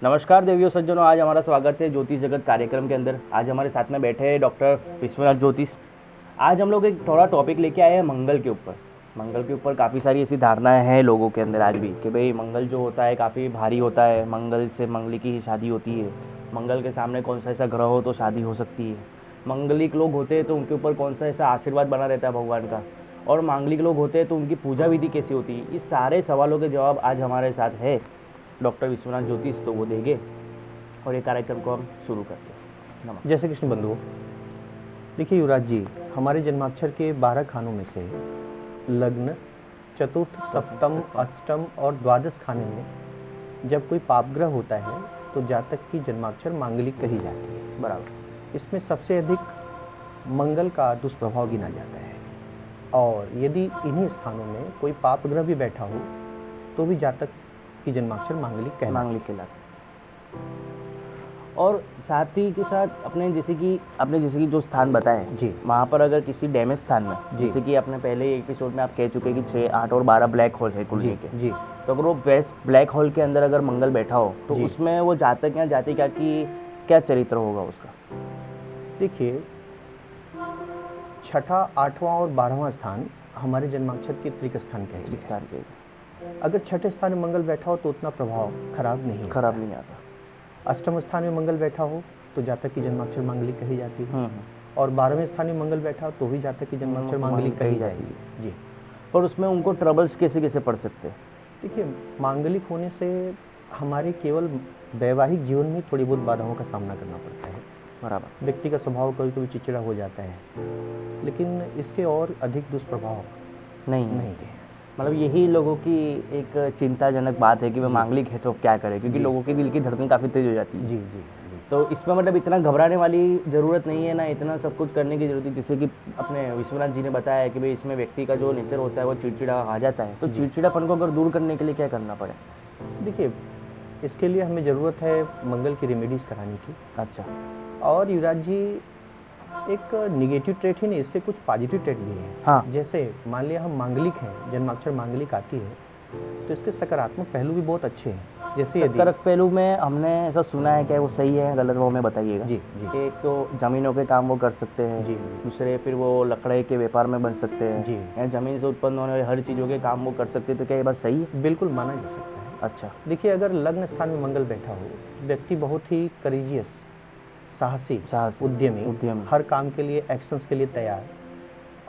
नमस्कार देवियों सज्जनों, आज हमारा स्वागत है ज्योतिष जगत कार्यक्रम के अंदर। आज हमारे साथ में बैठे हैं डॉक्टर विश्वनाथ ज्योतिष। आज हम लोग एक थोड़ा टॉपिक लेके आए हैं मंगल के ऊपर। मंगल के ऊपर काफ़ी सारी ऐसी धारणाएं हैं लोगों के अंदर आज भी कि भाई मंगल जो होता है काफ़ी भारी होता है, मंगल से मंगली की ही शादी होती है, मंगल के सामने कौन सा ऐसा ग्रह हो तो शादी हो सकती है, मंगलिक लोग होते हैं तो उनके ऊपर कौन सा ऐसा आशीर्वाद बना रहता है भगवान का, और मांगलिक लोग होते हैं तो उनकी पूजा विधि कैसी होती है। इस सारे सवालों के जवाब आज हमारे साथ है डॉक्टर विश्वनाथ ज्योतिष, तो वो देंगे और ये कार्यक्रम को हम शुरू करते हैं। नमस्ते। जय श्री कृष्ण बंधुओं। देखिए युवराज जी, हमारे जन्माक्षर के 12 खानों में से लग्न, चतुर्थ, सप्तम, अष्टम और द्वादश खाने में जब कोई पापग्रह होता है तो जातक की जन्माक्षर मांगलिक कही जाती है। बराबर। इसमें सबसे अधिक मंगल का दुष्प्रभाव गिना जाता है, और यदि इन्हीं स्थानों में कोई पापग्रह भी बैठा हो तो भी जातक की जन्माक्षर मांगलिक कहलाती है। और साथ ही के साथ आपने जैसे कि जो स्थान बताए जी, वहाँ पर अगर किसी डैमेज स्थान में, जैसे कि आपने पहले एपिसोड में आप कह चुके कि 6, 8 और 12 ब्लैक होल है कुल मिलके, जी, तो अगर वो ब्लैक होल के अंदर अगर मंगल बैठा हो तो जी। उसमें वो जातक या जातिका की क्या चरित्र होगा उसका? देखिए, छठा, 8वां और 12वां स्थान हमारे जन्माक्षर के त्रिक स्थान कहे जाते हैं। अगर छठे स्थान में मंगल बैठा हो तो उतना प्रभाव खराब नहीं आता। अष्टम स्थान में मंगल बैठा हो तो जातक की जन्माक्षर मांगलिक कही जाती है, और 12वें स्थान में मंगल बैठा हो तो भी जातक की जन्माक्षर मांगलिक कही जाती है। जी। और उसमें उनको ट्रबल्स कैसे कैसे पड़ सकते हैं? देखिए, मांगलिक होने से हमारे केवल वैवाहिक जीवन में थोड़ी बहुत बाधाओं का सामना करना पड़ता है। बराबर। व्यक्ति का स्वभाव कभी कभी चिड़चिड़ा हो जाता है, लेकिन इसके और अधिक दुष्प्रभाव नहीं है। मतलब यही लोगों की एक चिंताजनक बात है कि वह मांगलिक है तो क्या करें, क्योंकि लोगों के दिल की धड़कन काफ़ी तेज हो जाती है। जी जी। तो इसमें मतलब इतना घबराने वाली ज़रूरत नहीं है ना, इतना सब कुछ करने की ज़रूरत है। जैसे कि अपने विश्वनाथ जी ने बताया कि भाई इसमें व्यक्ति का जो नेचर होता है वो चिड़चिड़ा आ जाता है, तो चिड़चिड़ापन को अगर दूर करने के लिए क्या करना पड़े? देखिए, इसके लिए हमें ज़रूरत है मंगल की रेमेडीज़ कराने की। अच्छा। और युवराज जी, एक निगेटिव ट्रेट ही नहीं, इसके कुछ पॉजिटिव ट्रेट भी हैं। हाँ। जैसे मान लिया हम मांगलिक हैं, जन्माक्षर मांगलिक आती है, तो इसके सकारात्मक पहलू भी बहुत अच्छे हैं। जैसे सकारात्मक पहलू में हमने ऐसा सुना है कि वो सही है गलत, वो हमें बताइएगा। जी जी। एक तो ज़मीनों के काम वो कर सकते हैं। जी। दूसरे फिर वो लकड़े के व्यापार में बन सकते हैं। जी। या ज़मीन से उत्पन्न होने वाली हर चीज़ों के काम वो कर सकते हैं, तो क्या ये बात सही है? बिल्कुल माना जा सकता है। अच्छा। देखिए, अगर लग्न स्थान में मंगल बैठा हो, व्यक्ति बहुत ही करेजियस, साहसी, उद्यमी, हर काम के लिए, एक्शंस के लिए तैयार।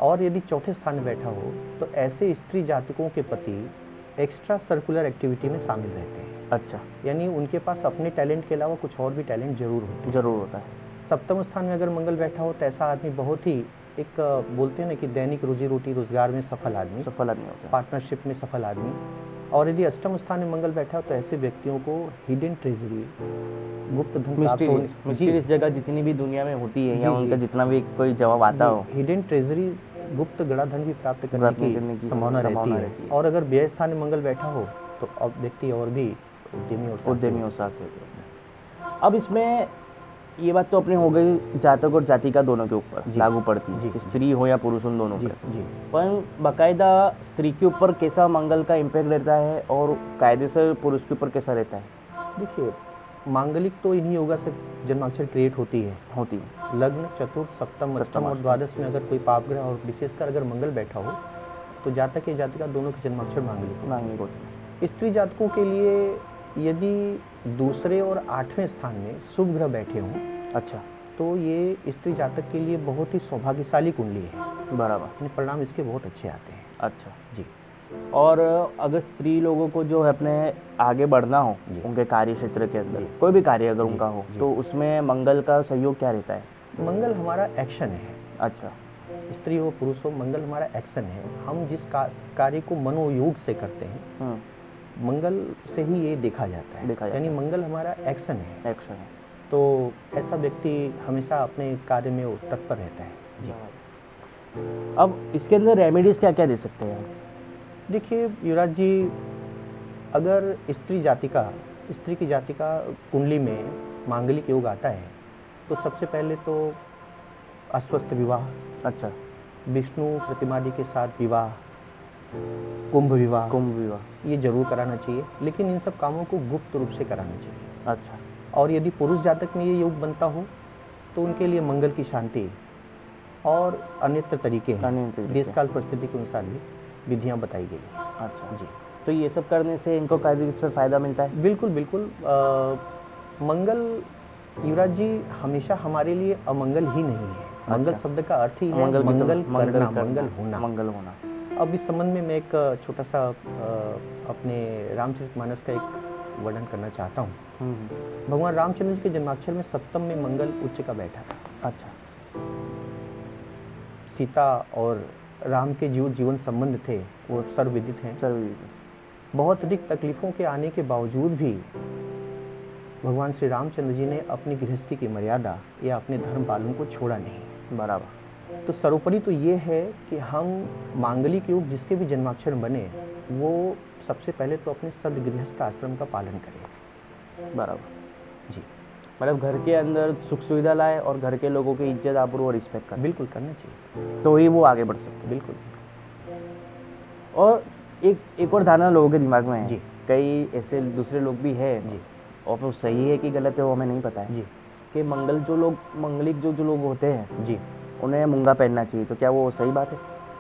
और यदि चौथे स्थान में बैठा हो तो ऐसे स्त्री जातकों के पति एक्स्ट्रा सर्कुलर एक्टिविटी में शामिल रहते हैं। अच्छा। यानी उनके पास अपने टैलेंट के अलावा कुछ और भी टैलेंट जरूर होता है। सप्तम स्थान में अगर मंगल बैठा हो तो ऐसा आदमी बहुत ही एक बोलते हैं ना कि दैनिक रोजी रोटी रोजगार में सफल आदमी होता है, पार्टनरशिप में सफल आदमी। और यदि अष्टम स्थान में मंगल बैठा हो तो ऐसे व्यक्तियों को हिडन ट्रेजरी, गुप्त धन प्राप्त होने, जगह जितनी भी दुनिया में होती है या उनका जितना भी कोई जवाब आता हो, हिडन ट्रेजरी, गुप्त गड़ा धन भी प्राप्त करने की संभावना रहती है। और अगर व्यय स्थान में मंगल बैठा हो तो अब व्यक्ति और भी उद्यमी और साहसी। अब इसमें ये बात तो अपने हो गई जातक और जातिका दोनों के ऊपर लागू पड़ती है, स्त्री हो या पुरुष, उन दोनों पर। पर बाकायदा स्त्री के ऊपर कैसा मंगल का इम्पैक्ट रहता है और कायदे से पुरुष के ऊपर कैसा रहता है? देखिए, मांगलिक तो इन्हीं योगा से जन्माक्षर क्रिएट होती है। लग्न, चतुर्थ, सप्तम, अष्टम और द्वादश में अगर कोई पापग्रह और विशेषकर अगर मंगल बैठा हो तो जातक या जातिका दोनों के जन्माक्षर मांगलिक होते हैं। स्त्री जातकों के लिए यदि दूसरे और 8वें स्थान में शुभ ग्रह बैठे हों, अच्छा, तो ये स्त्री जातक के लिए बहुत ही सौभाग्यशाली कुंडली है। बराबर। परिणाम इसके बहुत अच्छे आते हैं। अच्छा जी। और अगर स्त्री लोगों को जो है अपने आगे बढ़ना हो उनके कार्य क्षेत्र के अंदर, कोई भी कार्य अगर उनका हो, तो उसमें मंगल का सहयोग क्या रहता है? मंगल हमारा एक्शन है। अच्छा। स्त्री हो पुरुष हो, मंगल हमारा एक्शन है। हम जिस कार्य को मनोयोग से करते हैं, मंगल से ही ये देखा जाता है। यानी मंगल हमारा एक्शन है। तो ऐसा व्यक्ति हमेशा अपने कार्य में तत्पर रहता है। जी। अब इसके अंदर रेमेडीज क्या क्या दे सकते हैं? देखिए युवराज जी, अगर स्त्री की जातिका कुंडली में मांगलिक योग आता है तो सबसे पहले तो अस्वस्थ विवाह, अच्छा, विष्णु प्रतिमादि के साथ विवाह, कुंभ विवाह ये जरूर कराना चाहिए। लेकिन इन सब कामों को गुप्त रूप से कराना चाहिए। अच्छा। और यदि पुरुष जातक में ये योग बनता हो तो उनके लिए मंगल की शांति और अन्यत्र तरीके हैं, देश काल परिस्थिति के अनुसार भी विधियां बताई गई हैं। अच्छा जी। तो ये सब करने से इनको कैसे फायदा मिलता है? बिल्कुल बिल्कुल। मंगल युवराज जी हमेशा हमारे लिए अमंगल ही नहीं है। मंगल शब्द का अर्थ ही है मंगल करना, मंगल होना। अब इस संबंध में मैं एक छोटा सा अपने रामचरितमानस का एक वर्णन करना चाहता हूँ। भगवान रामचंद्र जी के जन्माक्षर में सप्तम में मंगल उच्च का बैठा था। अच्छा। सीता और राम के जीवन संबंध थे वो सर्वविदित हैं। बहुत अधिक तकलीफों के आने के बावजूद भी भगवान श्री रामचंद्र जी ने अपनी गृहस्थी की मर्यादा या अपने धर्म पालन को छोड़ा नहीं। बराबर। तो सर्वोपरि तो ये है कि हम मांगलिक योग जिसके भी जन्माक्षर बने वो सबसे पहले तो अपने सदगृहस्थ आश्रम का पालन करें। बराबर जी। मतलब घर के अंदर सुख सुविधा लाए और घर के लोगों की इज्जत आबरू और रिस्पेक्ट करें। बिल्कुल करना चाहिए, तो ही वो आगे बढ़ सकते। बिल्कुल। और एक और धारणा लोगों के दिमाग में है जी, कई ऐसे दूसरे लोग भी है जी, और वो सही है कि गलत है वो हमें नहीं पता है जी, कि मंगलिक जो लोग होते हैं जी, उन्हें मूंगा पहनना चाहिए, तो क्या वो सही बात है?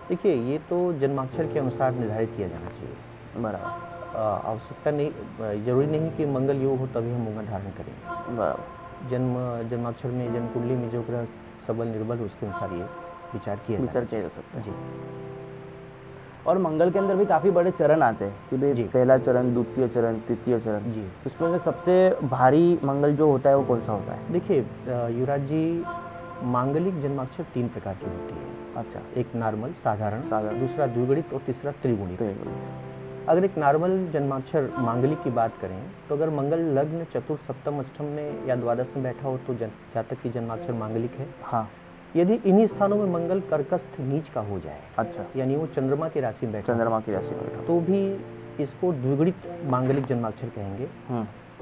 देखिए ये तो जन्माक्षर के अनुसार निर्धारित किया जाना चाहिए। बराबर। आवश्यकता नहीं, जरूरी नहीं कि मंगल योग हो तभी हम मूंगा धारण करें। बराबर। जन्माक्षर में जन्म कुंडली में जो ग्रह सबल निर्बल उसके अनुसार ये विचार किया जा सकता है। जी। और मंगल के अंदर भी काफ़ी बड़े चरण आते हैं कि भाई पहला चरण, द्वितीय चरण, तृतीय चरण जी। उसमें से सबसे भारी मंगल जो होता है वो कौन सा होता है? देखिए युवराज जी मांगलिक जन्माक्षर 3 प्रकार की होती है। अच्छा। एक नॉर्मल साधारण, दूसरा द्विगुणित और तीसरा त्रिगुणित। अगर एक नॉर्मल जन्माक्षर मांगलिक की बात करें तो अगर मंगल लग्न चतुर्थ सप्तम अष्टम में या द्वादश में बैठा हो तो जातक की जन्माक्षर मांगलिक है। हाँ। यदि इन्हीं स्थानों में मंगल कर्कस्थ नीच का हो जाए, अच्छा, यानी वो चंद्रमा की राशि में बैठा, तो भी इसको द्विगुणित मांगलिक जन्माक्षर कहेंगे।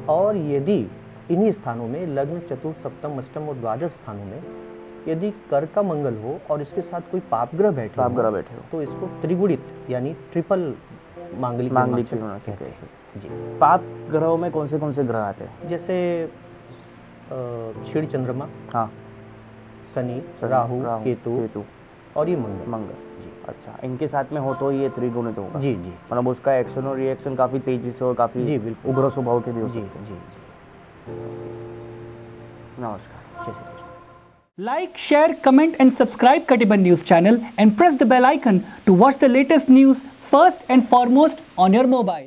और यदि इन्हीं स्थानों में लग्न चतुर्थ सप्तम अष्टम और द्वादश स्थानों में यदि कर का मंगल हो और इसके साथ कोई पापग्रह बैठे हो तो इसको त्रिगुणित यानी ट्रिपल मांगलिक कहते हैं। जी। पाप ग्रहों में कौन से ग्रह आते हैं? जैसे क्षीण चंद्रमा, हाँ, शनि, राहु, केतु और ये मंगल। जी। अच्छा, इनके साथ में हो तो ये त्रिगुणित होगा। जी जी। मतलब उसका एक्शन और रिएक्शन काफी तेजी से और काफी उग्र स्वभाव के भी हो सकते हैं। जी। नमस्कार। Like, share, comment and subscribe Katiban News channel and press the bell icon to watch the latest news first and foremost on your mobile.